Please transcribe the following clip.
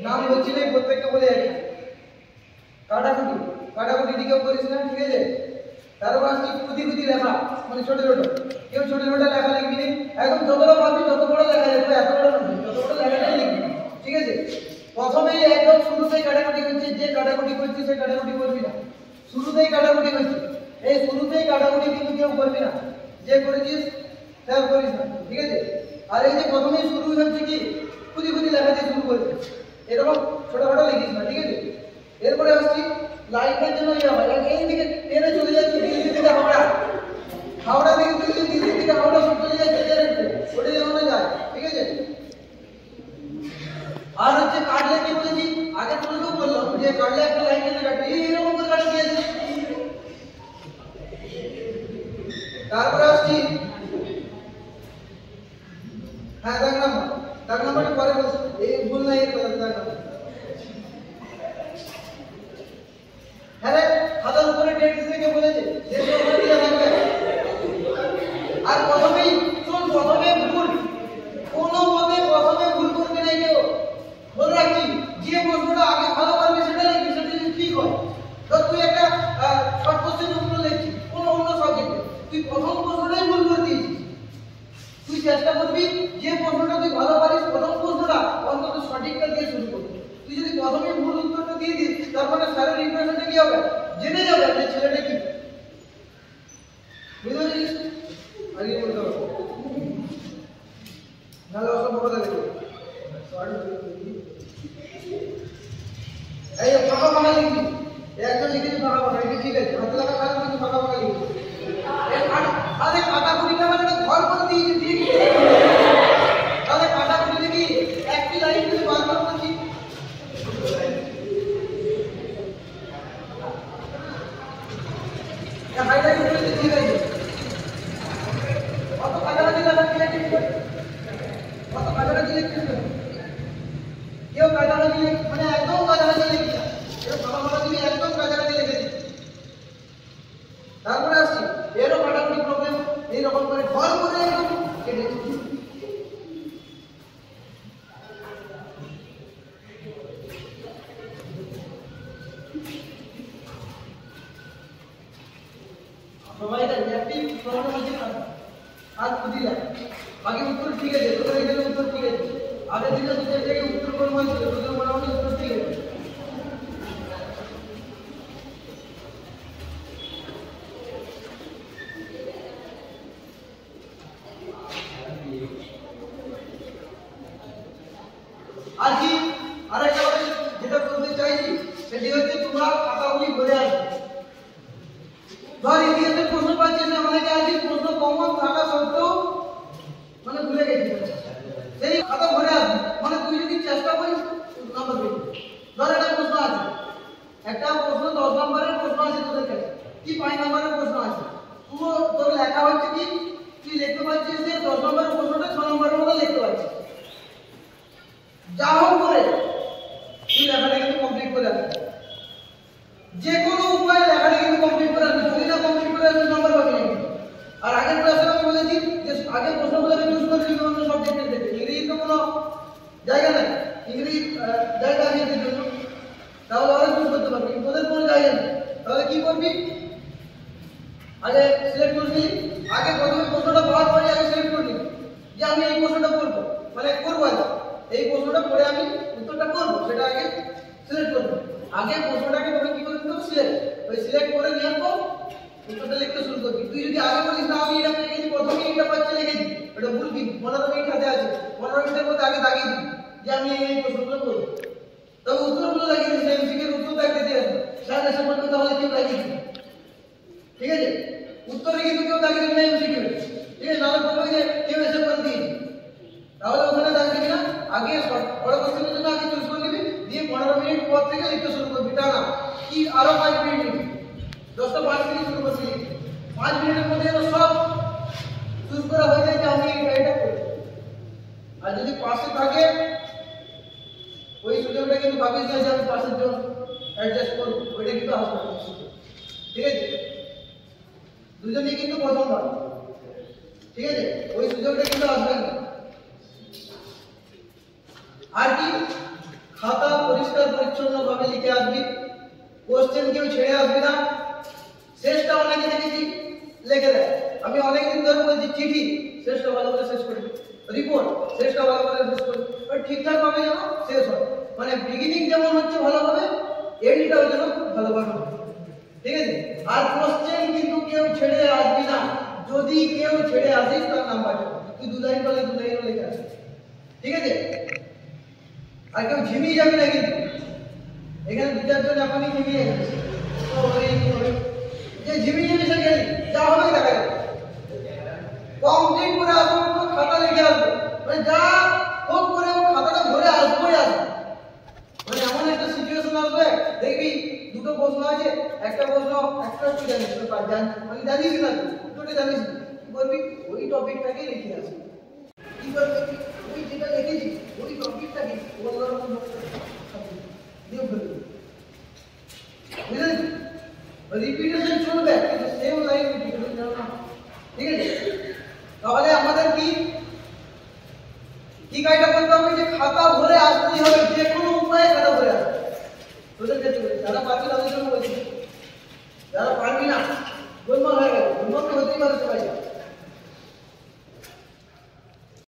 নাম বলছি না, প্রত্যেকটা বলে যাচ্ছি। কাটাকুটি, কাটাকুটি দিকেও করিস না, ঠিক আছে। তারপর আসছি কুতি কুতি লেখা, মানে ছোট ছোট। কেউ ছোট ছোট লেখা লিখবি না, একদম যতটা পাবি তত বড় লেখা লিখবি, এত বড় না, যত বড় লেখাটাই লিখবি, ঠিক আছে। প্রথমেই একদম শুরুতেই কাটাকুটি করছিস, যে কাটাকুটি করছিস সে কাটাকুটি করবি না। শুরুতেই কাটাকুটি করছিস, এই শুরুতেই কাটাকুটি কিন্তু কেউ করবি না, যে করেছিস তাও করিস না, ঠিক আছে। আর এই যে প্রথমেই শুরু হচ্ছে কি খুদি খুদি লেখা দিয়ে শুরু করবি, এরকম ছোটখাটো লিখিস না, ঠিক আছে। এরপরে আসছি লাইনের জন্য ইয়ে হয়, এই দিকে ট্রেনে চলে যাচ্ছি দিল্লি থেকে হাওড়া, হাওড়া থেকে দিল্লি, দিল্লি থেকে হাওড়া সব চলে যাচ্ছে ট্রেনে, ওটা যেন যায়, ঠিক আছে। আর হচ্ছে কাটলে কি বলেছি, আগে তোমাকেও বললাম যে কাটলে একটা লাইন কেটে কাটবে, এইরকম করে কাটে দিয়েছে। তারপরে আসছি হ্যাঁ দাগ নাম্বার, দাগ নাম্বারটা পরে বলছি, এই ভুল নাই এর কথা, দাগ নাম্বার। হ্যাঁ খাতার উপরে ডেট দিতে বলেছে, ডেট উপরে দিয়ে রাখবে। আর প্রথমেই শোন, প্রথমে ভুল কোনো মতে প্রথমে ভুল করতে নাই কেউ, বলে রাখি যে প্রশ্নটা আগে ভালো পারবে সেটা লিখবি, সেটা যদি ঠিক হয়। ধর তুই একটা শর্ট কোশ্চেন উত্তর লিখছিস কোনো অন্য সাবজেক্টে, তুই প্রথম প্রশ্নটাই ভুল করে দিয়েছিস, তুই চেষ্টা করবি যে প্রশ্নটা তুই ভালো পারিস প্রথম প্রশ্নটা অন্তত সঠিকটা দিয়ে শুরু করবি। তুই যদি প্রথমেই ভুল উত্তরটা দিয়ে দিস, তারপরে স্যারের ইমপ্রেশনটা কি হবে, জেনে যাবে যে ছেলেটা কি, বুঝতে পারছিস? আগে বলতে হবে নাহলে অসম্ভব লাগবে। এই ফাঁকা ফাঁকা লিখবি, একজন লিখেছি ফাঁকা ফাঁকা, এটা ঠিক আছে, হাতে লাগা খারাপ কিন্তু ফাঁকা ফাঁকা লিখবি। আরে কাটাকুটিটা মানে ঘর করে দিয়েছি, ঠিক তাহলে কাটাকুটিতে কি একটি লাইন যদি বারবার করছি, হাইলাইট করেছি, ঠিক আছে। কত কাটাকাটি লাগা ক্রিয়েটিভ করে, কত কাটাকাটি লিখতে হবে, কেউ কাটাকাটি মানে একদম কাটাকাটি লিখছে না, এটা ফাঁকা ফাঁকা দিবি, একদম কাটাকাটি লিখে দিবি। তারপরে আসছি এরও কাটাকুটি প্রবলেম, এইরকম করে ঘর করে একদম কেটে সবাই একটি প্রবলেম আছে না, আর খুঁজি যায় আগে উত্তর ঠিক আছে, তোদের এখানে উত্তর ঠিক আছে, আগের দিনে দুটো থেকে উত্তর করবো হয়েছিল, তোদের মোটামুটি উত্তর ঠিক আছে। আর কি আরেকটা যেটা বলতে চাইছি সেটি হচ্ছে তোমরা খাতাগুলি বলে আসবে। ধর ইতিহাসের প্রশ্ন পাচ্ছি না, অনেকে আছে প্রশ্ন কমন থাকা সত্ত্বেও মানে ভুলে গেছি, সেই খাতা ভরে আসবে, মানে তুই যদি চেষ্টা করিস নাম্বার পেয়ে। ধর একটা প্রশ্ন আছে, একটা প্রশ্ন 10 নম্বরের প্রশ্ন আছে তোদের কাছে, কি 5 নম্বরের প্রশ্ন আছে, তোর লেখা হচ্ছে কি তুই লিখতে পারছিস যে 10 নম্বরের প্রশ্নটা 6 নম্বরের মতো লিখতে পারছিস, যা হোক করে তুই লেখাটা কিন্তু কমপ্লিট করে আসবি, যে কোনো উপায়ে লেখাটা কিন্তু কমপ্লিট করে আসবি, যদি না কমপ্লিট করে আসবি নাম্বার পাবি না। আর আগের ক্লাসে আমি বলেছি যে আগের প্রশ্নগুলোকে চুজ করে নিবি অন্য সাবজেক্টের থেকে, ইংরেজি তো কোনো জায়গা নাই, ইংরেজি জায়গা আছে এর জন্য, তাহলে ওরা চুজ করতে পারবি, তোদের কোনো জায়গা নেই। তাহলে কি করবি, আগে সিলেক্ট করবি, আগে প্রথমে প্রশ্নটা পাওয়ার পরে আগে সিলেক্ট করবি যে আমি এই প্রশ্নটা করবো, মানে করবো আগে এই প্রশ্নটা পড়ে আমি উত্তরটা করবো, সেটা আগে সিলেক্ট করবো। আগে প্রশ্নটাকে তোকে কি করতে হবে, সিলেক্ট, ওই সিলেক্ট করে নেওয়ার পর উত্তরটা লিখতে শুরু করবি। তুই যদি আগে বলিস না আমি এটা লিখেছি, প্রথমে এটা পাচ্ছি লিখেছি, এটা ভুল, কি 15 মিনিট হাতে আছে, 15 মিনিটের মধ্যে আগে দাগিয়ে দিবি যে আমি এই প্রশ্নগুলো করবো, তবে উত্তরগুলো লাগিয়ে দিবি, এমসিকিউর উত্তর দাগিয়ে দিয়ে আসবি, স্যার এসে বলবে তাহলে কেউ লাগিয়ে দিবি, ঠিক আছে। উত্তরে কিন্তু কেউ দাগিয়ে দিবি না এমসিকিউ, ঠিক আছে, নাহলে বলবে যে কেউ এসে বলে দিয়েছে, তাহলে ওখানে দাগ দিবি না, আগে বড় কোশ্চেনের জন্য আগে চুজ করে নিবি, দিয়ে 15 মিনিট পর থেকে লিখতে শুরু করবি, তা না কি আরো 5 মিনিট নিবি, 10টা 5 মিনিট শুরু করবি, 5 মিনিটের মধ্যে সব চুজ করা হয়ে যায় যে আমি এটা করব। আর যদি পাশে থাকে ওই সুযোগটা কিন্তু ভাবিস না যে আমি পাশের জন্য অ্যাডজাস্ট করব, ওইটা কিন্তু আসবে না, ঠিক আছে। দুজনেই কিন্তু প্রথমবার, ঠিক আছে, ওই সুযোগটা কিন্তু আসবে না। আর কি খাতা পরিচ্ছন্ন ভাবে লিখে আসবি, কোশ্চেন কেউ ছেড়ে আসবি না। শেষটা অনেকে দেখেছি লিখে দেয়, আমি অনেকদিন ধরে বলছি চিঠি শেষটা ভালো করে শেষ করি, রিপোর্ট শেষটা ভালো করে শেষ করি, ঠিকঠাক ভাবে যেন শেষ হয়, মানে বিগিনিং যেমন হচ্ছে ভালোভাবে, এন্ডটাও যেন ভালোভাবে হয়, ঠিক আছে। আর কোশ্চেন কিন্তু কেউ ছেড়ে আসবি না, যদি কেউ ছেড়ে আসিস তার নাম্বার তুই 2 লাইন বলে 2 লাইনও লিখে আসবি, ঠিক আছে। আর কেউ ঝিমিয়ে যাবে না কিন্তু, এখানে 2-4 জন এখনই ঝিমিয়ে গেছে, তো যে ঝিমিয়ে যাবে সে গেলি যা হবে দেখা যাবে, কমপ্লিট করে আসবো, খাতা লিখে আসবো, মানে যা হোক করে ও খাতাটা ভরে আসবোই আসবো। মানে এমন একটা সিচুয়েশন আসবে দেখবি দুটো প্রশ্ন আছে, একটা প্রশ্ন একটা তুই জানিস মানে জানিস না, দুটোটা জানিস না, কি করবি ওই টপিকটাকে লিখে আসবি, কি করবি ওই যেটা লিখেছি ওই টপিকটাকে অন্যরকম দিয়ে ফেলবি, বুঝলেন? রিপিটেশন চলবে কিন্তু সেম লাইন রিপিটেশন যাবে না, ঠিক আছে। তাহলে আমাদের কি কাজটা করতে হবে, যে খাতা ভরে আসতেই হবে, যে কোনো উপায়ে খাতা ভরে আসবে। তোদের ক্ষেত্রে যারা পারবে তাদের জন্য বলছি।